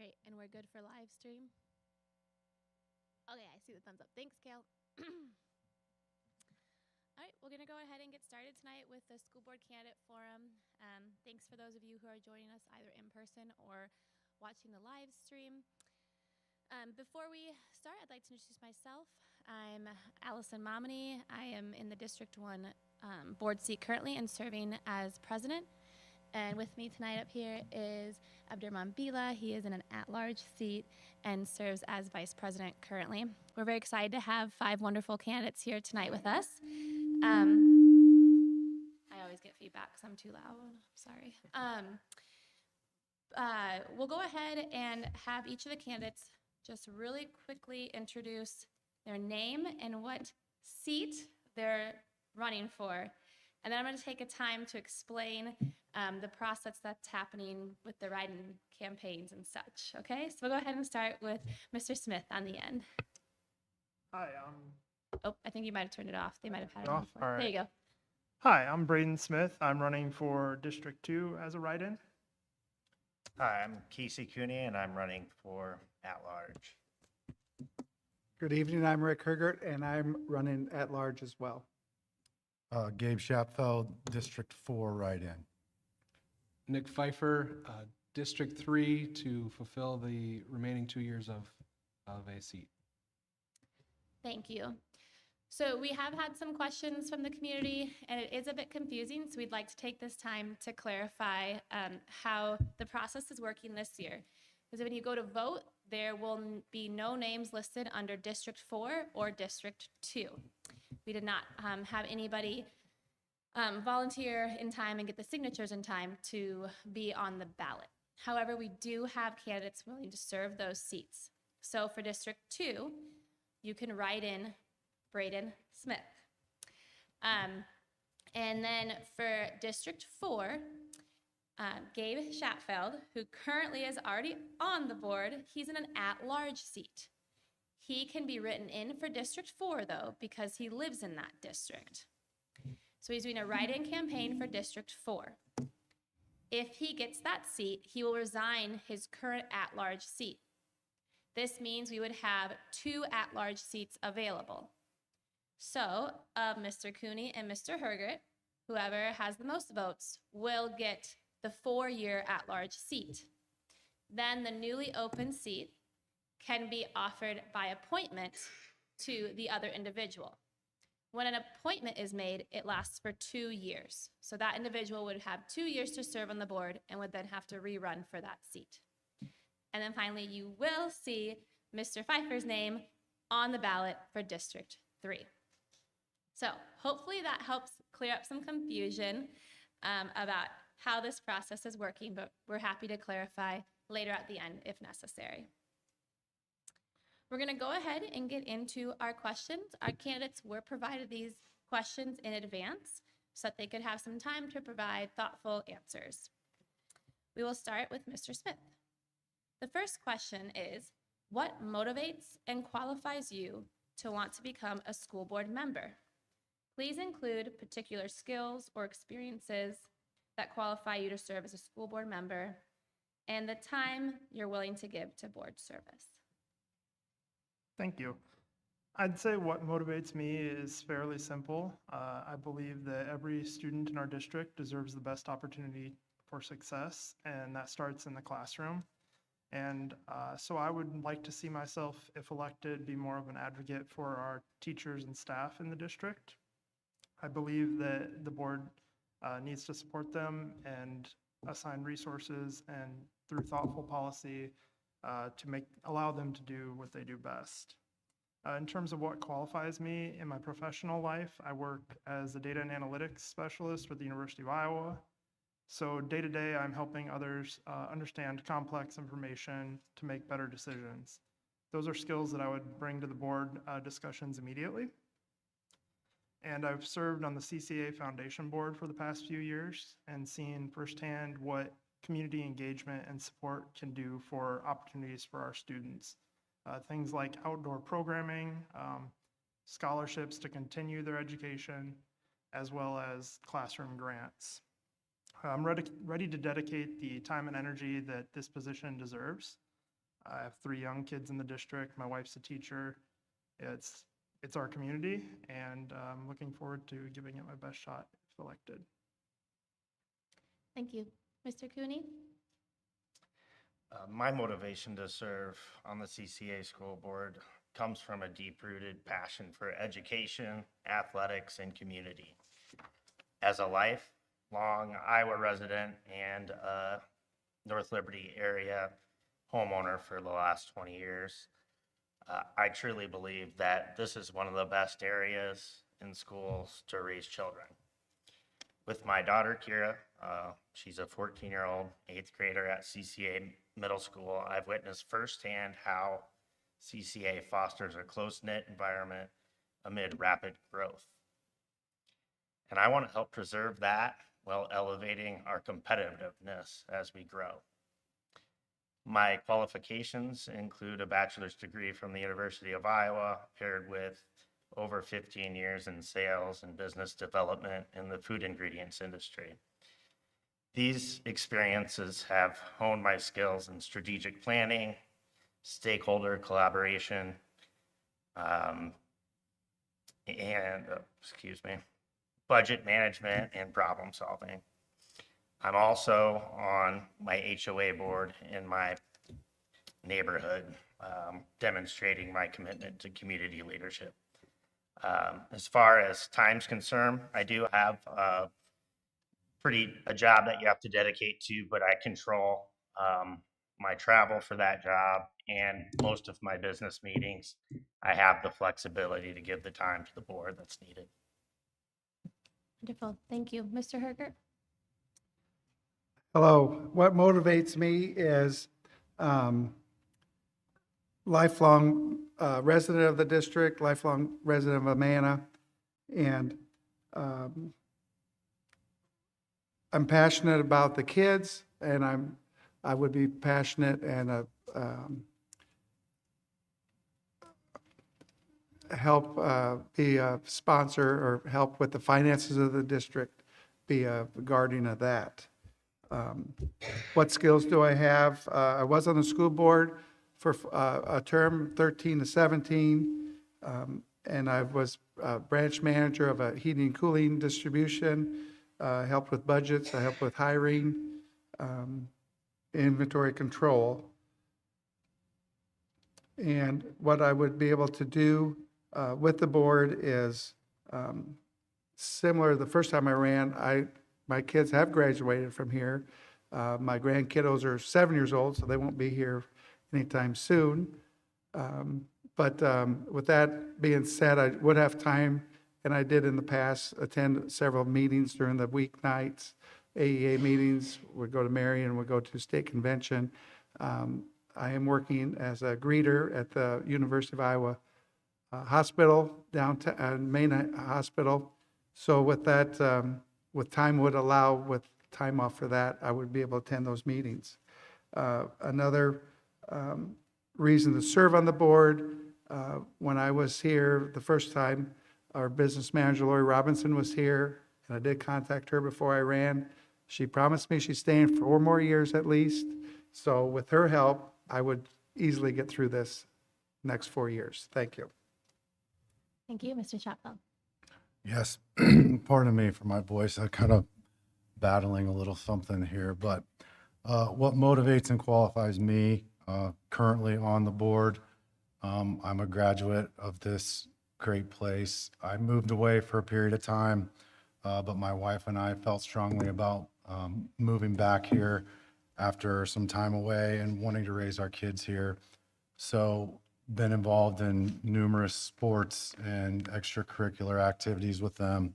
Great, and we're good for live stream? Okay, I see the thumbs up. Thanks, Kale. All right, we're gonna go ahead and get started tonight with the School Board Candidate Forum. Thanks for those of you who are joining us either in person or watching the live stream. Before we start, I'd like to introduce myself. I'm Allison Momini. I am in the District 1 board seat currently and serving as president. And with me tonight up here is Abdurrahman Bila. He is in an at-large seat and serves as vice president currently. We're very excited to have 5 wonderful candidates here tonight with us. I always get feedback because I'm too loud. Sorry. We'll go ahead and have each of the candidates just really quickly introduce their name and what seat they're running for. And then I'm going to take a time to explain the process that's happening with the write-in campaigns and such. Okay, so we'll go ahead and start with Mr. Smith on the end. Hi, Oh, I think you might have turned it off. They might have had it off? on before. All right. There you go. Hi, I'm Braden Smith. I'm running for District 2 as a write-in. Hi, I'm Casey Cooney, and I'm running for at-large. Good evening, I'm Rick Hergert, and I'm running at large as well. Gabe Schapfeld, District 4 write-in. Nick Pfeiffer, District 3, to fulfill the remaining 2 years of a seat. Thank you. So we have had some questions from the community, and it is a bit confusing, so we'd like to take this time to clarify how the process is working this year. Because when you go to vote, there will be no names listed under District 4 or District 2. We did not have anybody volunteer in time and get the signatures in time to be on the ballot. However, we do have candidates willing to serve those seats. So for District 2, you can write in Braden Smith. And then for District 4, Gabe Schatfeld, who currently is already on the board, he's in an at-large seat. He can be written in for District 4, though, because he lives in that district. So he's doing a write-in campaign for District 4. If he gets that seat, he will resign his current at-large seat. This means we would have 2 at-large seats available. So Mr. Cooney and Mr. Hergert, whoever has the most votes, will get the 4-year at-large seat. Then the newly open seat can be offered by appointment to the other individual. When an appointment is made, it lasts for 2 years. So that individual would have 2 years to serve on the board and would then have to rerun for that seat. And then finally, you will see Mr. Pfeiffer's name on the ballot for District 3. So hopefully that helps clear up some confusion about how this process is working, but we're happy to clarify later at the end if necessary. We're going to go ahead and get into our questions. Our candidates were provided these questions in advance so that they could have some time to provide thoughtful answers. We will start with Mr. Smith. The first question is, what motivates and qualifies you to want to become a school board member? Please include particular skills or experiences that qualify you to serve as a school board member and the time you're willing to give to board service. Thank you. I'd say what motivates me is fairly simple. I believe that every student in our district deserves the best opportunity for success, and that starts in the classroom. And so I would like to see myself, if elected, be more of an advocate for our teachers and staff in the district. I believe that the board needs to support them and assign resources and through thoughtful policy to allow them to do what they do best. In terms of what qualifies me in my professional life, I work as a data and analytics specialist with the University of Iowa. So day to day, I'm helping others understand complex information to make better decisions. Those are skills that I would bring to the board discussions immediately. And I've served on the CCA Foundation Board for the past few years and seen firsthand what community engagement and support can do for opportunities for our students. Things like outdoor programming, scholarships to continue their education, as well as classroom grants. I'm ready to dedicate the time and energy that this position deserves. I have 3 young kids in the district. My wife's a teacher. It's our community, and I'm looking forward to giving it my best shot if elected. Thank you. Mr. Cooney? My motivation to serve on the CCA school board comes from a deep-rooted passion for education, athletics, and community. As a lifelong Iowa resident and a North Liberty area homeowner for the last 20 years, I truly believe that this is one of the best areas in schools to raise children. With my daughter, Kira, she's a 14-year-old 8th grader at CCA Middle School. I've witnessed firsthand how CCA fosters a close-knit environment amid rapid growth. And I want to help preserve that while elevating our competitiveness as we grow. My qualifications include a bachelor's degree from the University of Iowa, paired with over 15 years in sales and business development in the food ingredients industry. These experiences have honed my skills in strategic planning, stakeholder collaboration, budget management and problem solving. I'm also on my HOA board in my neighborhood, demonstrating my commitment to community leadership. As far as time's concerned, I do have a job that you have to dedicate to, but I control my travel for that job and most of my business meetings. I have the flexibility to give the time to the board that's needed. Wonderful. Thank you. Mr. Hergert? Hello. What motivates me is lifelong resident of the district, lifelong resident of Amana, and I'm passionate about the kids, and I would be passionate and help be a sponsor or help with the finances of the district, be a guardian of that. What skills do I have? I was on the school board for a term, 13 to 17, and I was branch manager of a heating and cooling distribution, helped with budgets, I helped with hiring, inventory control. And what I would be able to do with the board is similar. The first time I ran, my kids have graduated from here. My grandkiddos are 7 years old, so they won't be here anytime soon. But with that being said, I would have time, and I did in the past attend several meetings during the weeknights, AEA meetings. We'd go to Marion, we'd go to state convention. I am working as a greeter at the University of Iowa Hospital, downtown Main Hospital. So with that, with time would allow, with time off for that, I would be able to attend those meetings. Another reason to serve on the board, when I was here the first time, our business manager, Lori Robinson, was here, and I did contact her before I ran. She promised me she's staying for 4 more years at least. So with her help, I would easily get through this next 4 years. Thank you. Thank you. Mr. Shotwell? Yes, pardon me for my voice. I'm kind of battling a little something here, but what motivates and qualifies me currently on the board, I'm a graduate of this great place. I moved away for a period of time, but my wife and I felt strongly about moving back here after some time away and wanting to raise our kids here. So been involved in numerous sports and extracurricular activities with them.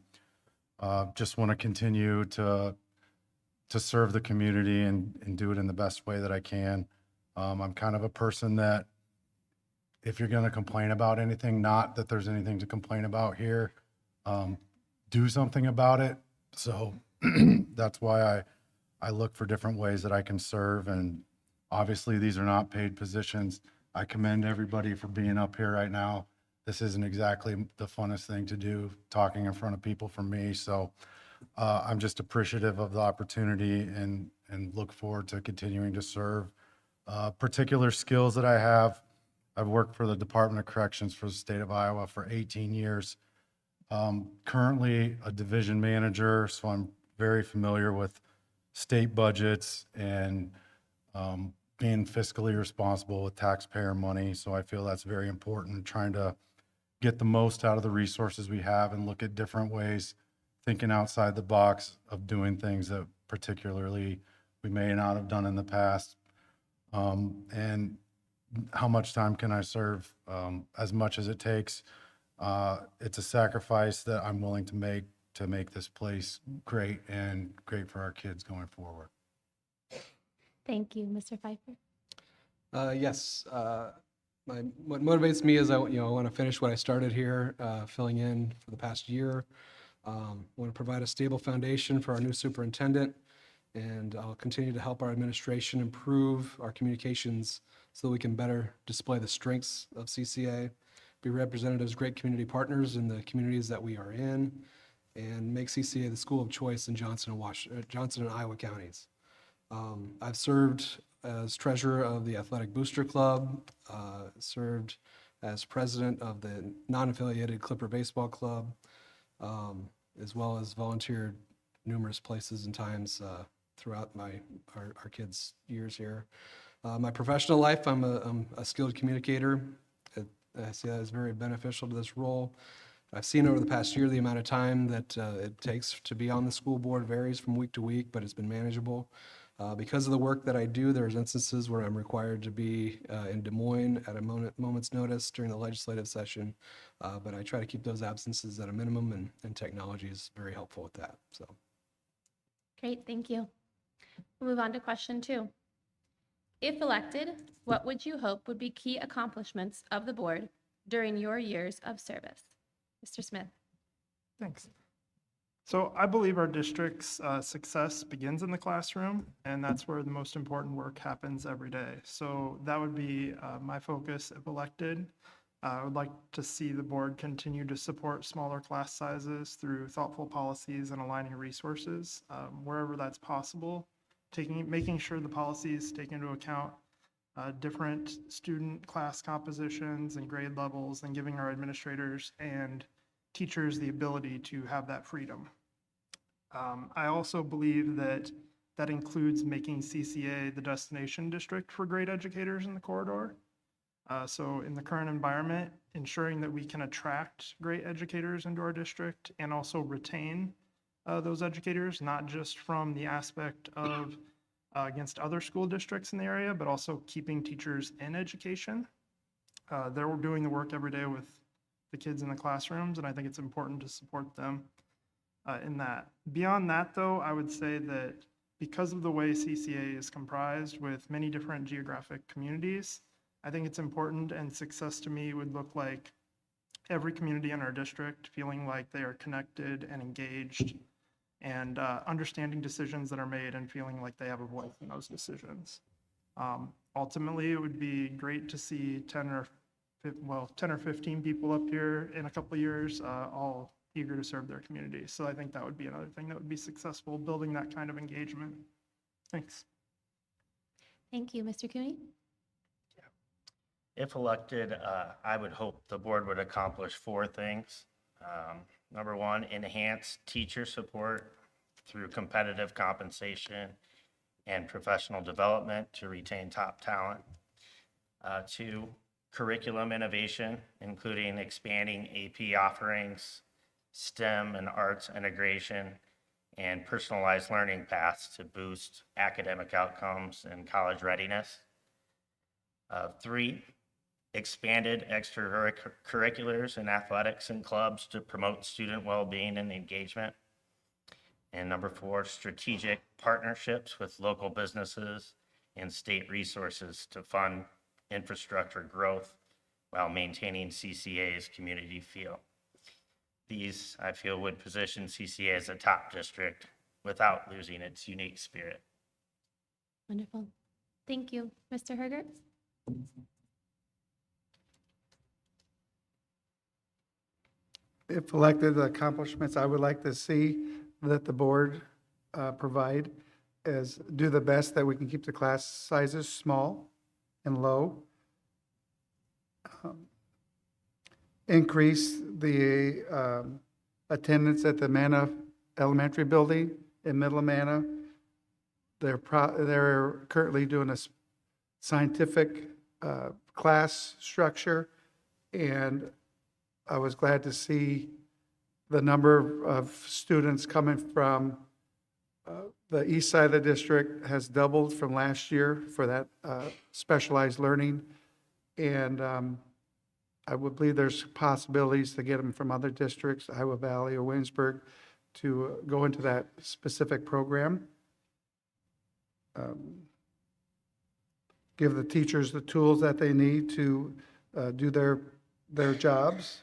Just want to continue to serve the community and do it in the best way that I can. I'm kind of a person that if you're going to complain about anything, not that there's anything to complain about here, do something about it. So that's why I look for different ways that I can serve. And obviously these are not paid positions. I commend everybody for being up here right now. This isn't exactly the funnest thing to do, talking in front of people for me. So I'm just appreciative of the opportunity and look forward to continuing to serve Particular skills that I have, I've worked for the Department of Corrections for the state of Iowa for 18 years. Currently a division manager, so I'm very familiar with state budgets and being fiscally responsible with taxpayer money. So I feel that's very important, trying to get the most out of the resources we have and look at different ways, thinking outside the box of doing things that particularly we may not have done in the past. And how much time can I serve? As much as it takes. It's a sacrifice that I'm willing to make this place great and great for our kids going forward. Thank you, Mr. Pfeiffer. Yes, what motivates me is I want to finish what I started here, filling in for the past year. Want to provide a stable foundation for our new superintendent, and I'll continue to help our administration improve our communications so that we can better display the strengths of CCA, be represented as great community partners in the communities that we are in, and make CCA the school of choice in Johnson and Iowa counties. I've served as treasurer of the Athletic Booster Club, served as president of the non-affiliated Clipper Baseball Club, as well as volunteered numerous places and times throughout our kids' years here. My professional life, I'm a skilled communicator. I see that as very beneficial to this role. I've seen over the past year the amount of time that it takes to be on the school board varies from week to week, but it's been manageable. Because of the work that I do, there's instances where I'm required to be in Des Moines at a moment's notice during the legislative session, but I try to keep those absences at a minimum, and technology is very helpful with that. So, Great, thank you. We'll move on to question 2. If elected, what would you hope would be key accomplishments of the board during your years of service? Mr. Smith. Thanks. So I believe our district's success begins in the classroom, and that's where the most important work happens every day. So that would be my focus if elected. I would like to see the board continue to support smaller class sizes through thoughtful policies and aligning resources wherever that's possible, making sure the policies take into account different student class compositions and grade levels, and giving our administrators and teachers the ability to have that freedom. I also believe that that includes making CCA the destination district for great educators in the corridor. So in the current environment, ensuring that we can attract great educators into our district and also retain those educators, not just from the aspect of against other school districts in the area, but also keeping teachers in education. They're doing the work every day with the kids in the classrooms, and I think it's important to support them in that. Beyond that, though, I would say that because of the way CCA is comprised with many different geographic communities, I think it's important, and success to me would look like every community in our district feeling like they are connected and engaged and understanding decisions that are made and feeling like they have a voice in those decisions. Ultimately, it would be great to see 10 or 15 people up here in a couple of years, all eager to serve their community. So I think that would be another thing that would be successful, building that kind of engagement. Thanks. Thank you, Mr. Cooney. If elected, I would hope the board would accomplish 4 things. Number 1, enhance teacher support through competitive compensation and professional development to retain top talent. 2, curriculum innovation, including expanding AP offerings, STEM and arts integration, and personalized learning paths to boost academic outcomes and college readiness. 3, expanded extracurriculars and athletics and clubs to promote student well-being and engagement. And number 4, strategic partnerships with local businesses and state resources to fund infrastructure growth while maintaining CCA's community feel. These, I feel, would position CCA as a top district without losing its unique spirit. Wonderful. Thank you. Mr. Hergertz? If elected, the accomplishments I would like to see that the board provide is do the best that we can keep the class sizes small and low. Increase the attendance at the Manna Elementary Building in Middle Amana. They're currently doing a scientific class structure, and I was glad to see the number of students coming from the east side of the district has doubled from last year for that specialized learning. And I would believe there's possibilities to get them from other districts, Iowa Valley or Williamsburg, to go into that specific program. Give the teachers the tools that they need to do their jobs.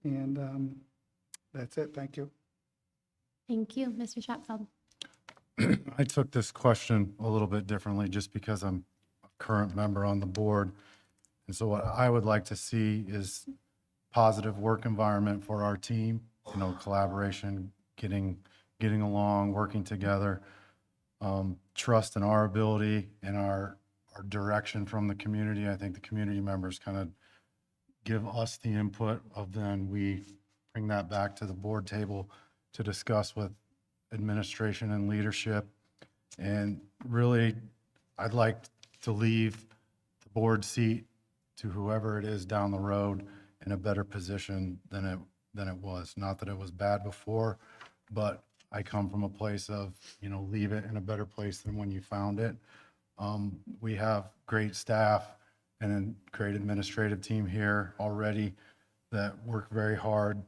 And that's it. Thank you. Thank you, Mr. Shopfeld. I took this question a little bit differently just because I'm a current member on the board. And so what I would like to see is positive work environment for our team, collaboration, getting along, working together, trust in our ability and our direction from the community. I think the community members kind of give us the input of then we bring that back to the board table to discuss with administration and leadership. And really, I'd like to leave the board seat to whoever it is down the road in a better position than it was. Not that it was bad before, but I come from a place of, leave it in a better place than when you found it. We have great staff and a great administrative team here already that work very hard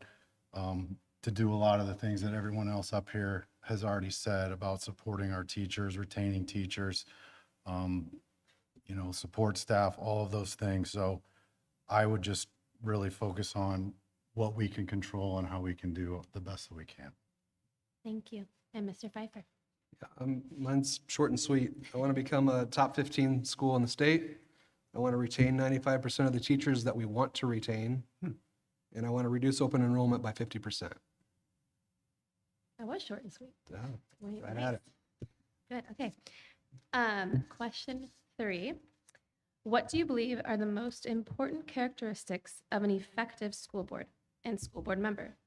to do a lot of the things that everyone else up here has already said about supporting our teachers, retaining teachers, support staff, all of those things. So I would just really focus on what we can control and how we can do the best that we can. Thank you. And Mr. Pfeiffer. Mine's short and sweet. I want to become a top 15 school in the state. I want to retain 95% of the teachers that we want to retain. And I want to reduce open enrollment by 50%. That was short and sweet. Yeah, Wait, right nice. at it. Good. Okay. Question 3. What do you believe are the most important characteristics of an effective school board and school board member?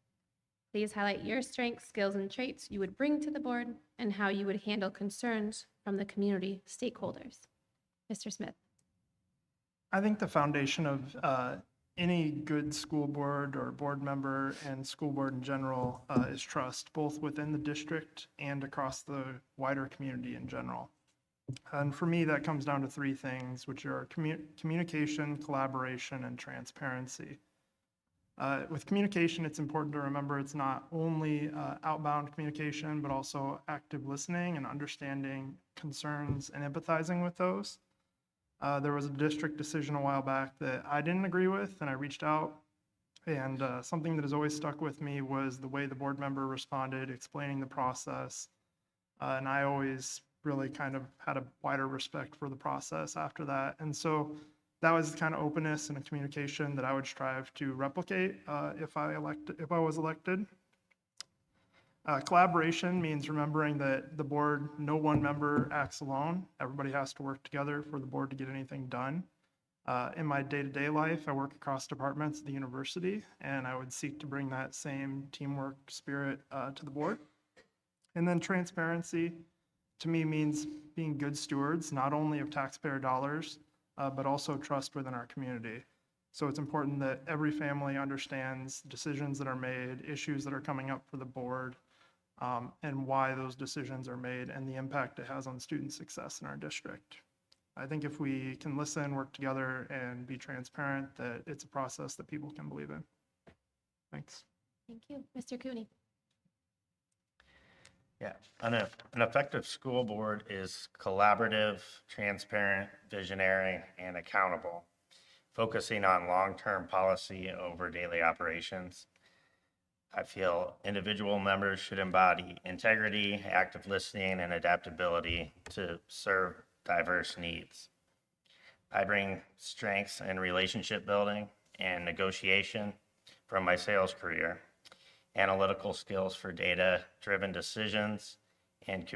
Please highlight your strengths, skills, and traits you would bring to the board and how you would handle concerns from the community stakeholders. Mr. Smith. I think the foundation of any good school board or board member and school board in general is trust, both within the district and across the wider community in general. And for me, that comes down to 3 things, which are communication, collaboration, and transparency. With communication, it's important to remember it's not only outbound communication, but also active listening and understanding concerns and empathizing with those. There was a district decision a while back that I didn't agree with, and I reached out. And something that has always stuck with me was the way the board member responded, explaining the process. And I always really kind of had a wider respect for the process after that. And so that was the kind of openness and communication that I would strive to replicate if I was elected. Collaboration means remembering that the board, no one member acts alone. Everybody has to work together for the board to get anything done. In my day-to-day life, I work across departments at the university, and I would seek to bring that same teamwork spirit to the board. And then transparency, to me, means being good stewards, not only of taxpayer dollars, but also trust within our community. So it's important that every family understands decisions that are made, issues that are coming up for the board, and why those decisions are made and the impact it has on student success in our district. I think if we can listen, work together, and be transparent, that it's a process that people can believe in. Thanks. Thank you. Mr. Cooney. Yeah, an effective school board is collaborative, transparent, visionary, and accountable, focusing on long-term policy over daily operations. I feel individual members should embody integrity, active listening, and adaptability to serve diverse needs. I bring strengths in relationship building and negotiation from my sales career, analytical skills for data-driven decisions, and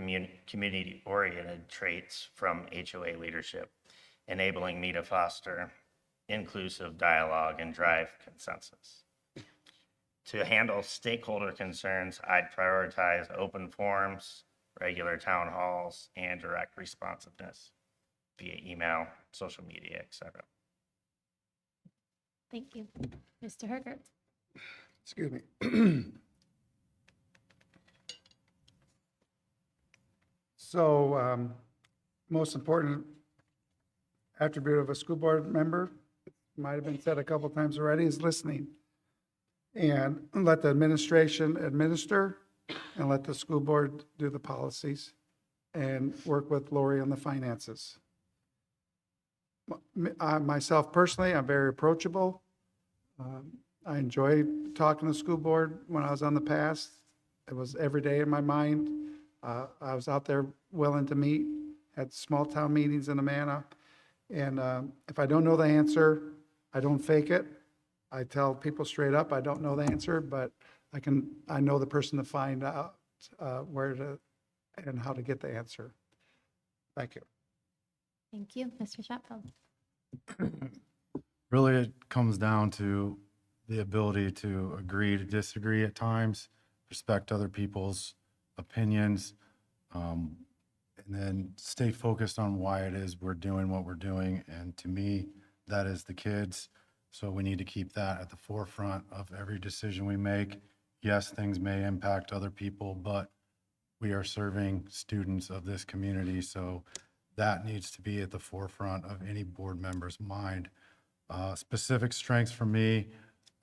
community-oriented traits from HOA leadership. enabling me to foster inclusive dialogue and drive consensus. To handle stakeholder concerns, I'd prioritize open forums, regular town halls, and direct responsiveness via email, social media, etc. Thank you. Mr. Hergert? Excuse me. So, most important attribute of a school board member, might have been said a couple times already, is listening. And let the administration administer, and let the school board do the policies, and work with Lori on the finances. Myself personally, I'm very approachable. I enjoy talking to the school board. When I was on the past, it was every day in my mind. I was out there willing to meet, had small town meetings in Amana. And if I don't know the answer, I don't fake it. I tell people straight up, I don't know the answer, but I know the person to find out where to and how to get the answer. Thank you. Thank you. Mr. Shotfield? Really, it comes down to the ability to agree to disagree at times, respect other people's opinions, and then stay focused on why it is we're doing what we're doing. And to me, that is the kids. So we need to keep that at the forefront of every decision we make. Yes, things may impact other people, but we are serving students of this community. So that needs to be at the forefront of any board member's mind. Specific strengths for me,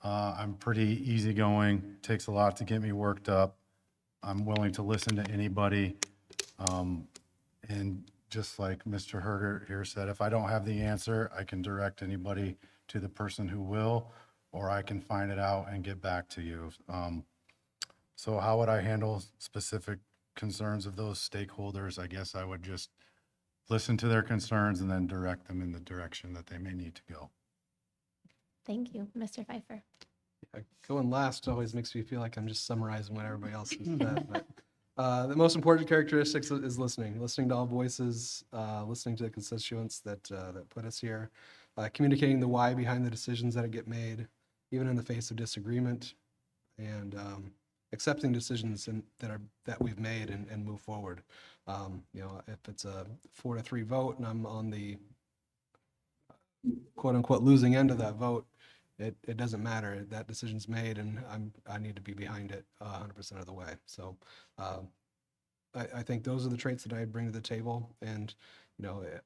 I'm pretty easygoing, takes a lot to get me worked up. I'm willing to listen to anybody. And just like Mr. Herger here said, if I don't have the answer, I can direct anybody to the person who will, or I can find it out and get back to you. So how would I handle specific concerns of those stakeholders? I guess I would just listen to their concerns and then direct them in the direction that they may need to go. Thank you. Mr. Pfeiffer? Going last always makes me feel like I'm just summarizing what everybody else has said. But the most important characteristics is listening to all voices, listening to the constituents that put us here, communicating the why behind the decisions that get made, even in the face of disagreement, and accepting decisions that we've made and move forward. If it's a 4-3 vote and I'm on the quote unquote losing end of that vote, it doesn't matter. That decision's made, and I need to be behind it 100% of the way. So I think those are the traits that I'd bring to the table. And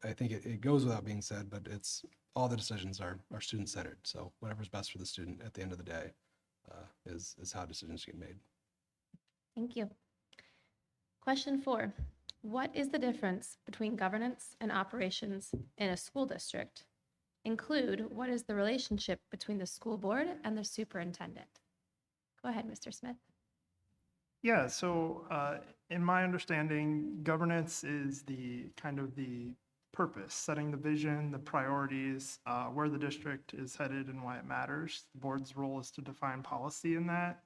I think it goes without being said, but it's all the decisions are student centered. So whatever's best for the student at the end of the day is how decisions get made. Thank you. Question 4. What is the difference between governance and operations in a school district? Include, what is the relationship between the school board and the superintendent? Go ahead, Mr. Smith. Yeah, so in my understanding, governance is the purpose, setting the vision, the priorities, where the district is headed and why it matters. The board's role is to define policy in that,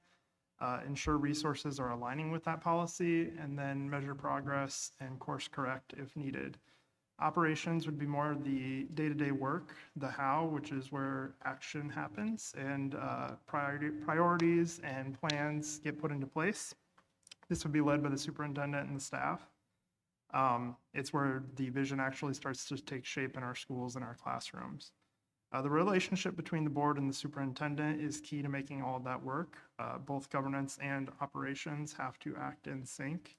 ensure resources are aligning with that policy, and then measure progress and course correct if needed. Operations would be more of the day-to-day work, the how, which is where action happens, and priorities and plans get put into place. This would be led by the superintendent and the staff. It's where the vision actually starts to take shape in our schools and our classrooms. The relationship between the board and the superintendent is key to making all of that work. Both governance and operations have to act in sync.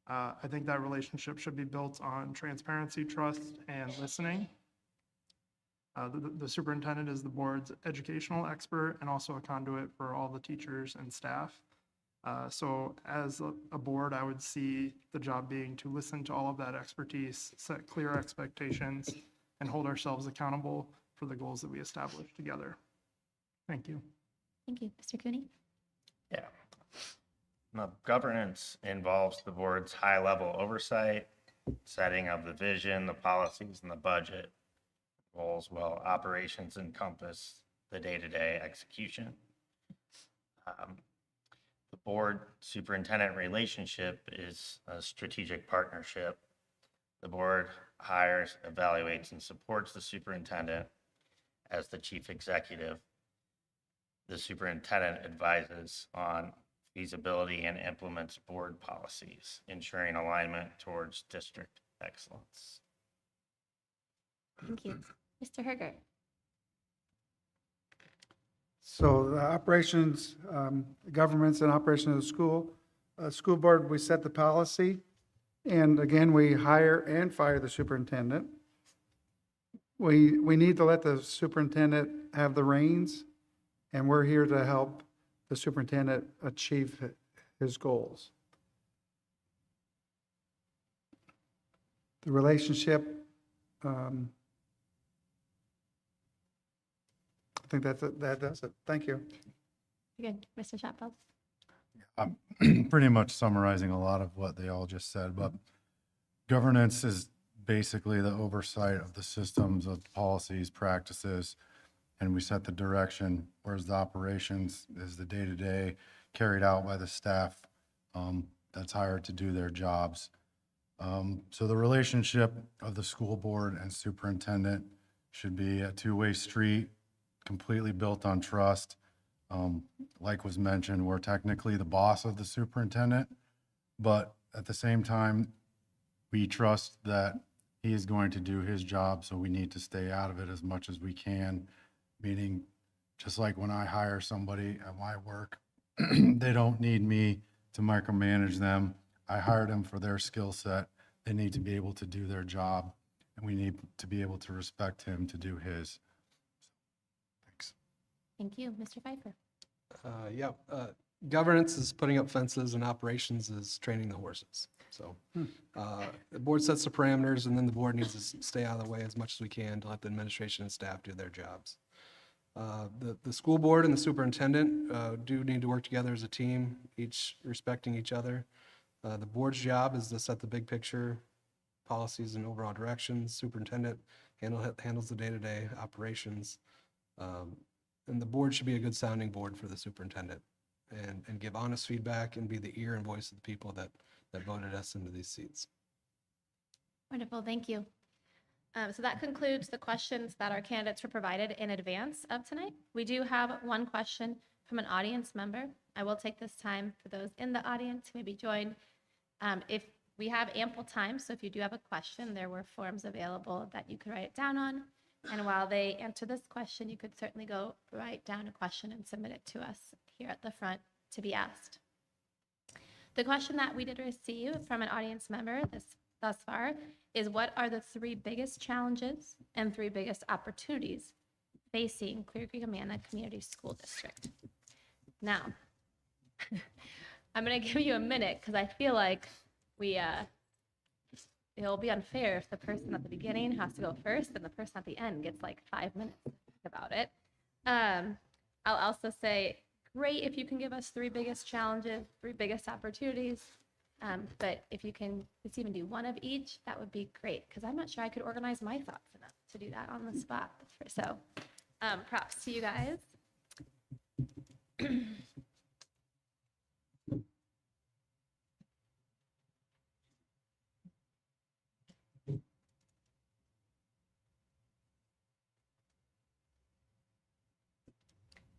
I think that relationship should be built on transparency, trust, and listening. The superintendent is the board's educational expert and also a conduit for all the teachers and staff. So as a board, I would see the job being to listen to all of that expertise, set clear expectations, and hold ourselves accountable for the goals that we establish together. Thank you. Thank you. Mr. Cooney? Yeah. Now, governance involves the board's high-level oversight, setting of the vision, the policies, and the budget goals, while operations encompass the day-to-day execution. The board-superintendent relationship is a strategic partnership. The board hires, evaluates, and supports the superintendent as the chief executive. The superintendent advises on feasibility and implements board policies, ensuring alignment towards district excellence. Thank you. Mr. Herger. So the operations, governments and operation of the school board, we set the policy. And again, we hire and fire the superintendent. We need to let the superintendent have the reins, and we're here to help the superintendent achieve his goals. The relationship, I think that does it. Thank you. Good. Mr. Shotfeld. I'm pretty much summarizing a lot of what they all just said, but governance is basically the oversight of the systems, of policies, practices, and we set the direction, whereas the operations is the day-to-day carried out by the staff that's hired to do their jobs. So the relationship of the school board and superintendent should be a two-way street, completely built on trust. Like was mentioned, we're technically the boss of the superintendent, but at the same time, we trust that he is going to do his job, so we need to stay out of it as much as we can. Meaning, just like when I hire somebody at my work, they don't need me to micromanage them. I hired them for their skill set. They need to be able to do their job, and we need to be able to respect him to do his. Thanks. Thank you. Mr. Pfeiffer. Governance is putting up fences and operations is training the horses. So the board sets the parameters, and then the board needs to stay out of the way as much as we can to let the administration and staff do their jobs. The school board and the superintendent do need to work together as a team, each respecting each other. The board's job is to set the big picture, policies and overall directions. Superintendent handles the day-to-day operations. And the board should be a good sounding board for the superintendent and give honest feedback and be the ear and voice of the people that voted us into these seats. Wonderful. Thank you. So that concludes the questions that our candidates were provided in advance of tonight. We do have one question from an audience member. I will take this time for those in the audience who may be joined. If we have ample time, so if you do have a question, there were forms available that you could write it down on. And while they answer this question, you could certainly go write down a question and submit it to us here at the front to be asked. The question that we did receive from an audience member thus far is, what are the 3 biggest challenges and 3 biggest opportunities facing Clear Creek Amana Community School District? Now, I'm going to give you a minute because I feel like it'll be unfair if the person at the beginning has to go first and the person at the end gets like 5 minutes to think about it. I'll also say, great if you can give us 3 biggest challenges, 3 biggest opportunities. But if you can just even do one of each, that would be great, because I'm not sure I could organize my thoughts enough to do that on the spot. So props to you guys.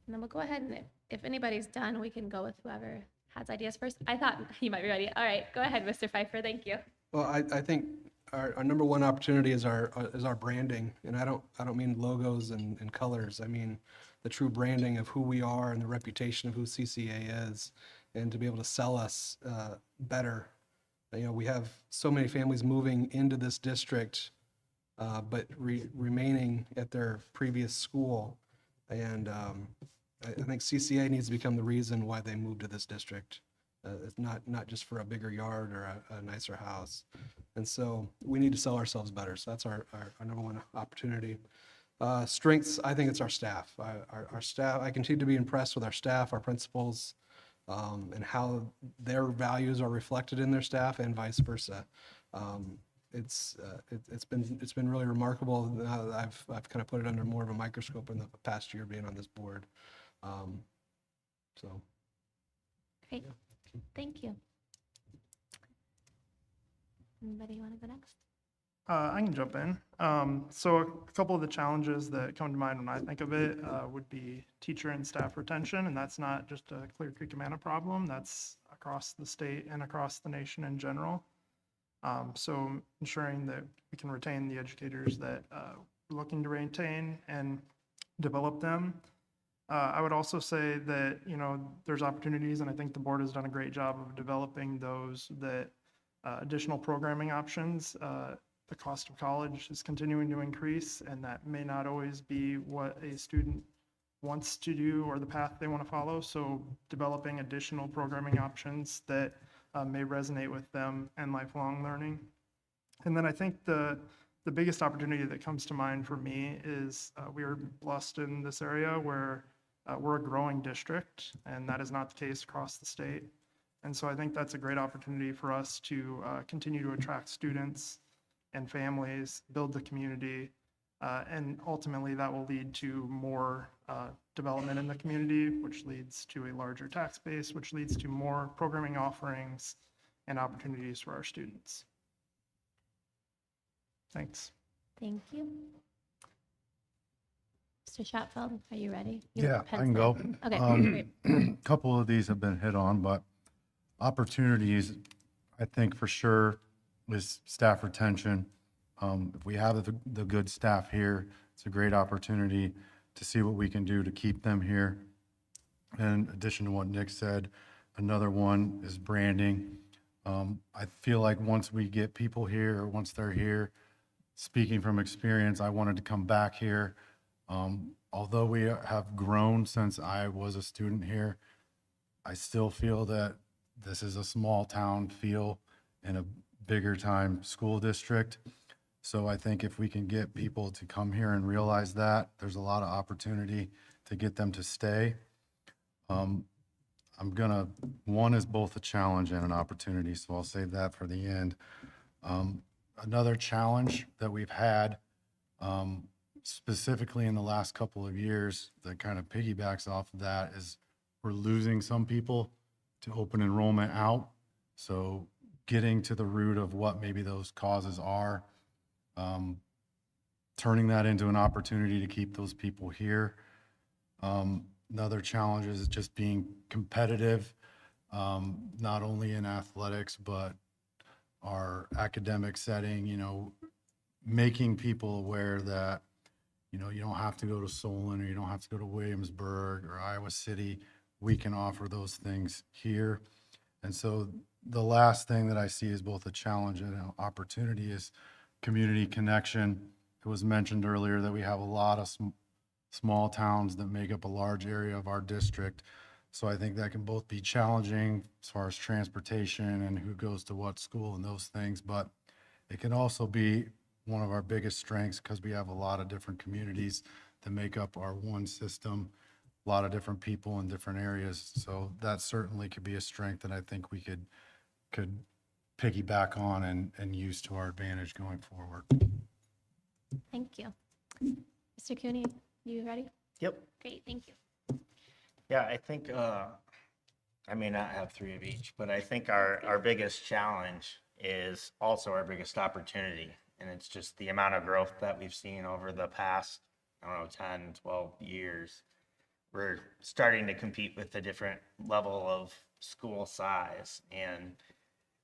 And then we'll go ahead and if anybody's done, we can go with whoever has ideas first. I thought you might be ready. All right, go ahead, Mr. Pfeiffer. Thank you. Well, I think our number one opportunity is our branding, and I don't mean logos and colors. I mean the true branding of who we are and the reputation of who CCA is, and to be able to sell us better. You know, we have so many families moving into this district, but remaining at their previous school, and I think CCA needs to become the reason why they moved to this district. It's not just for a bigger yard or a nicer house. And so we need to sell ourselves better. So that's our number one opportunity. Strengths, I think it's our staff. Our staff, I continue to be impressed with our staff, our principals, and how their values are reflected in their staff and vice versa. It's been really remarkable now that I've kind of put it under more of a microscope in the past year being on this board. So. Great. Thank you. Anybody want to go next? I can jump in. So a couple of the challenges that come to mind when I think of it would be teacher and staff retention, and that's not just a Clear Creek Amana problem. That's across the state and across the nation in general. So ensuring that we can retain the educators that we're looking to retain and develop them. I would also say that, you know, there's opportunities, and I think the board has done a great job of developing those that additional programming options. The cost of college is continuing to increase, and that may not always be what a student wants to do or the path they want to follow. So developing additional programming options that may resonate with them and lifelong learning. And then I think the biggest opportunity that comes to mind for me is we are blessed in this area where we're a growing district, and that is not the case across the state. And so I think that's a great opportunity for us to continue to attract students and families, build the community, and ultimately that will lead to more development in the community, which leads to a larger tax base, which leads to more programming offerings and opportunities for our students. Thanks. Thank you. Mr. Shotfeld, are you ready? You Yeah, have I pens can there. go. Okay, great. Couple of these have been hit on, but opportunities, I think for sure, is staff retention. If we have the good staff here, it's a great opportunity to see what we can do to keep them here. In addition to what Nick said, another one is branding. I feel like once we get people here, or once they're here, speaking from experience, I wanted to come back here. Although we have grown since I was a student here, I still feel that this is a small town feel in a bigger time school district. So I think if we can get people to come here and realize that, there's a lot of opportunity to get them to stay. One is both a challenge and an opportunity, so I'll save that for the end. Another challenge that we've had, specifically in the last couple of years, that kind of piggybacks off of that, is we're losing some people to open enrollment out. So getting to the root of what maybe those causes are, turning that into an opportunity to keep those people here. Another challenge is just being competitive, not only in athletics, but our academic setting, you know, making people aware that, you know, you don't have to go to Solon, or you don't have to go to Williamsburg or Iowa City. We can offer those things here. And so the last thing that I see is both a challenge and an opportunity is community connection. It was mentioned earlier that we have a lot of small towns that make up a large area of our district. So I think that can both be challenging as far as transportation and who goes to what school and those things, but it can also be one of our biggest strengths because we have a lot of different communities that make up our one system, a lot of different people in different areas. So that certainly could be a strength that I think we could piggyback on and use to our advantage going forward. Thank you. Mr. Cooney, you ready? Yep. Great, thank you. Yeah, I think, I may not have three of each, but I think our biggest challenge is also our biggest opportunity. And it's just the amount of growth that we've seen over the past, 10, 12 years. We're starting to compete with a different level of school size. And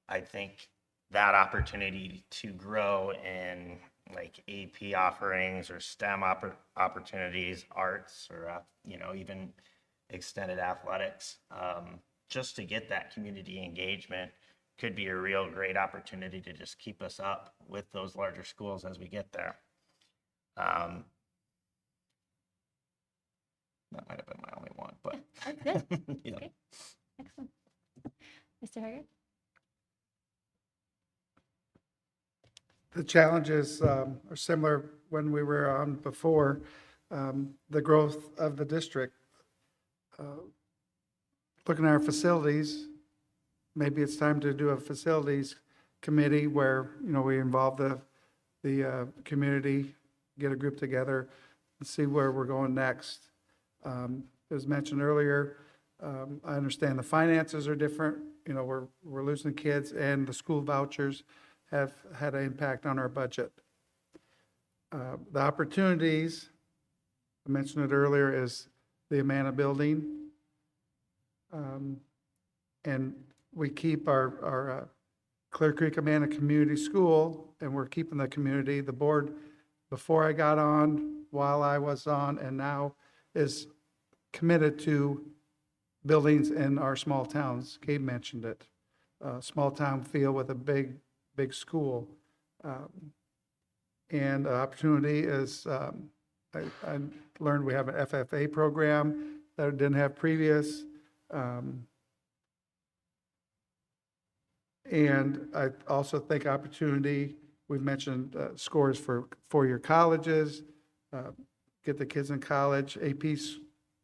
I think that opportunity to grow in like AP offerings or STEM opportunities, arts, or, even extended athletics, just to get that community engagement could be a real great opportunity to just keep us up with those larger schools as we get there. That might have been my only one, but. That's good. Yeah. Okay, excellent. Mr. Hager? The challenges are similar when we were on before, the growth of the district. Looking at our facilities, maybe it's time to do a facilities committee where, we involve the community, get a group together and see where we're going next. As mentioned earlier, I understand the finances are different. We're losing kids and the school vouchers have had an impact on our budget. The opportunities, I mentioned it earlier, is the Amana Building. And we keep our Clear Creek Amana Community School, and we're keeping the community. The board, before I got on, while I was on, and now is committed to buildings in our small towns. Gabe mentioned it. Small town feel with a big school. And the opportunity is, I learned we have an FFA program that I didn't have previous. And I also think opportunity, we've mentioned scores for four-year colleges, get the kids in college, AP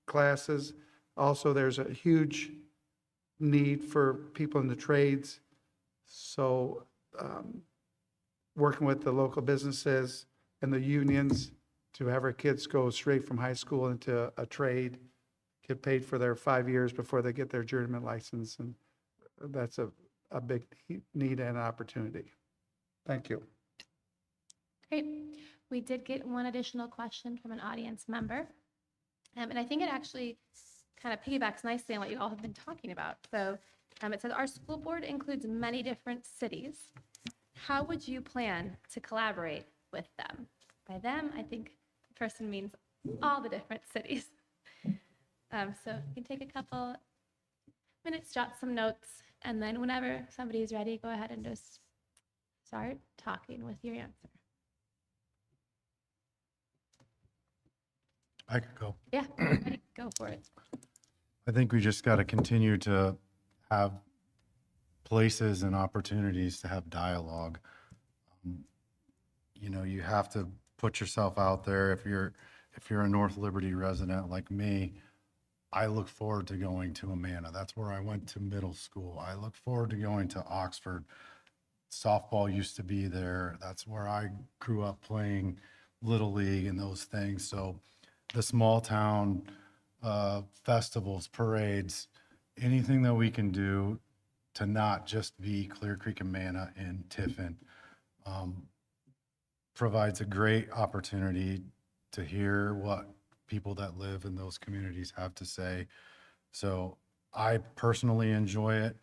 classes. Also, there's a huge need for people in the trades. So working with the local businesses and the unions to have our kids go straight from high school into a trade, get paid for their 5 years before they get their journeyman license. And that's a big need and opportunity. Thank you. Great. We did get one additional question from an audience member. And I think it actually kind of piggybacks nicely on what you all have been talking about. So it says, our school board includes many different cities. How would you plan to collaborate with them? By them, I think the person means all the different cities. So you can take a couple minutes, jot some notes, and then whenever somebody's ready, go ahead and just start talking with your answer. I could go. Yeah, ready, go for it. I think we just got to continue to have places and opportunities to have dialogue. You know, you have to put yourself out there. If you're a North Liberty resident like me, I look forward to going to Amana. That's where I went to middle school. I look forward to going to Oxford. Softball used to be there. That's where I grew up playing Little League and those things. So the small town festivals, parades, anything that we can do to not just be Clear Creek Amana and Tiffin provides a great opportunity to hear what people that live in those communities have to say. So I personally enjoy it.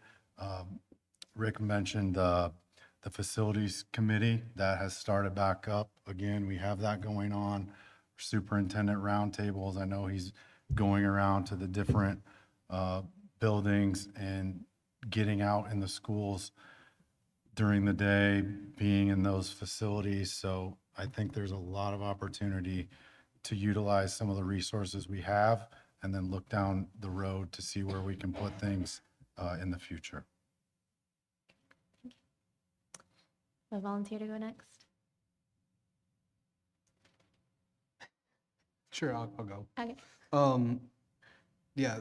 Rick mentioned the facilities committee that has started back up. Again, we have that going on. Superintendent roundtables. I know he's going around to the different buildings and getting out in the schools during the day, being in those facilities. So I think there's a lot of opportunity to utilize some of the resources we have and then look down the road to see where we can put things in the future. A volunteer to go next. Sure, I'll go. Okay. Yeah,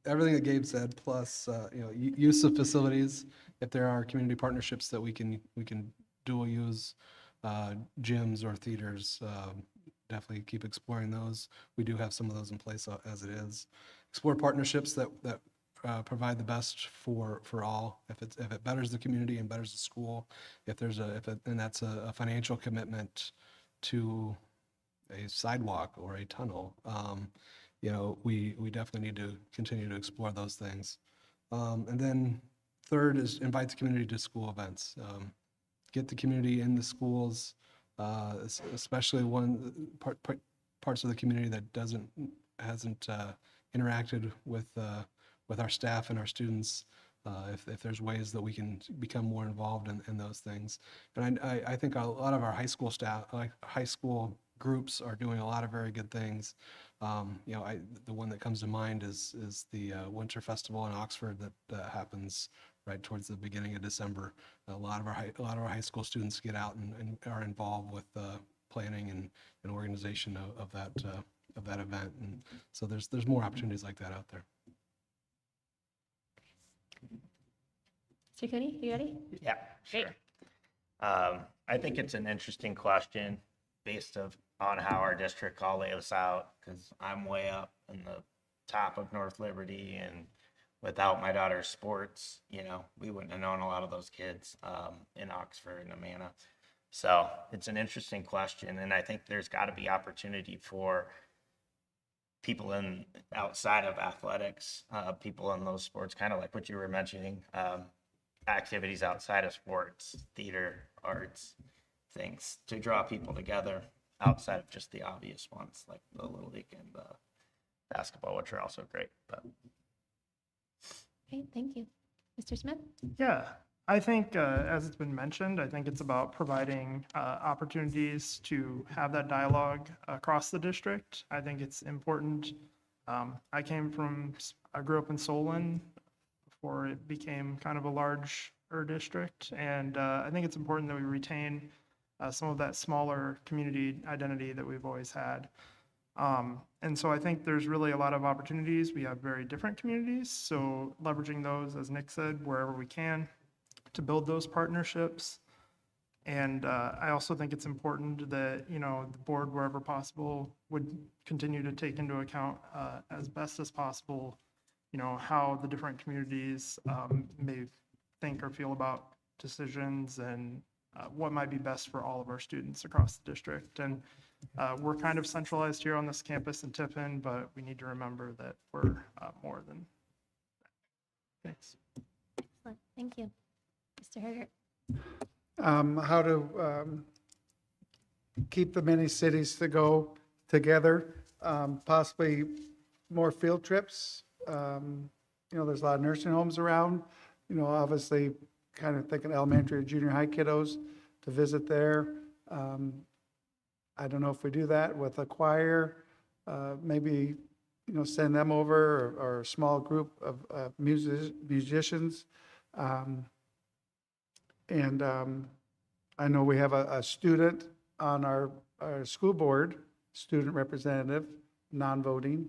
everything that Gabe said, plus, use of facilities. If there are community partnerships that we can dual use, gyms or theaters, definitely keep exploring those. We do have some of those in place as it is. Explore partnerships that provide the best for all. If it betters the community and betters the school, and that's a financial commitment to a sidewalk or a tunnel, we definitely need to continue to explore those things. And then third is invite the community to school events. Get the community in the schools, especially parts of the community that hasn't interacted with our staff and our students. If there's ways that we can become more involved in those things. And I think a lot of our high school staff, like high school groups, are doing a lot of very good things. The one that comes to mind is the Winter Festival in Oxford that happens right towards the beginning of December. A lot of our high school students get out and are involved with planning and organization of that event. And so there's more opportunities like that out there. Mr. Cooney, you ready? Yeah, Great. sure. I think it's an interesting question based on how our district all lays out, because I'm way up in the top of North Liberty and without my daughter's sports, we wouldn't have known a lot of those kids in Oxford and Amana. So it's an interesting question, and I think there's got to be opportunity for people outside of athletics, people in those sports, kind of like what you were mentioning, activities outside of sports, theater, arts, things to draw people together outside of just the obvious ones like the Little League and the basketball, which are also great. But Okay, thank you. Mr. Smith? Yeah, I think, as it's been mentioned, I think it's about providing opportunities to have that dialogue across the district. I think it's important. I grew up in Solon before it became kind of a larger district, and I think it's important that we retain some of that smaller community identity that we've always had. And so I think there's really a lot of opportunities. We have very different communities, so leveraging those, as Nick said, wherever we can to build those partnerships. And I also think it's important that, the board, wherever possible, would continue to take into account as best as possible, how the different communities may think or feel about decisions and what might be best for all of our students across the district. And we're kind of centralized here on this campus in Tiffin, but we need to remember that we're more than that. Thanks. Excellent. Thank you. Mr. Herger? How to keep the many cities to go together, possibly more field trips. There's a lot of nursing homes around, obviously kind of thinking elementary or junior high kiddos to visit there. I don't know if we do that with a choir, maybe, send them over or a small group of musicians. And I know we have a student on our school board, student representative, non-voting.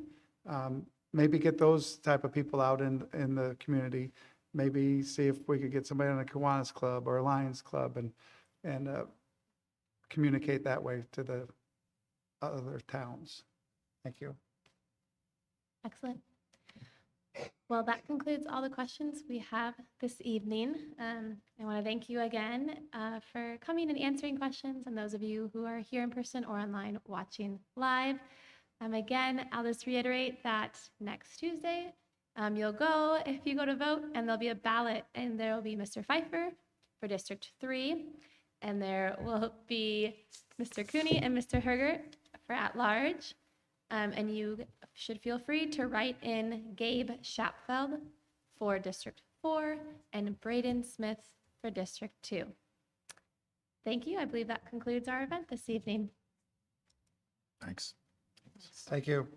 Maybe get those type of people out in the community. Maybe see if we could get somebody on a Kiwanis Club or a Lions Club and communicate that way to the other towns. Thank you. Excellent. Well, that concludes all the questions we have this evening. I want to thank you again for coming and answering questions, and those of you who are here in person or online watching live. Again, I'll just reiterate that next Tuesday, you'll go if you go to vote, and there'll be a ballot, and there will be Mr. Pfeiffer for District 3, and there will be Mr. Cooney and Mr. Herger for at-large. And you should feel free to write in Gabe Schapfeld for District 4 and Braden Smith for District 2. Thank you. I believe that concludes our event this evening. Thanks. Thank you.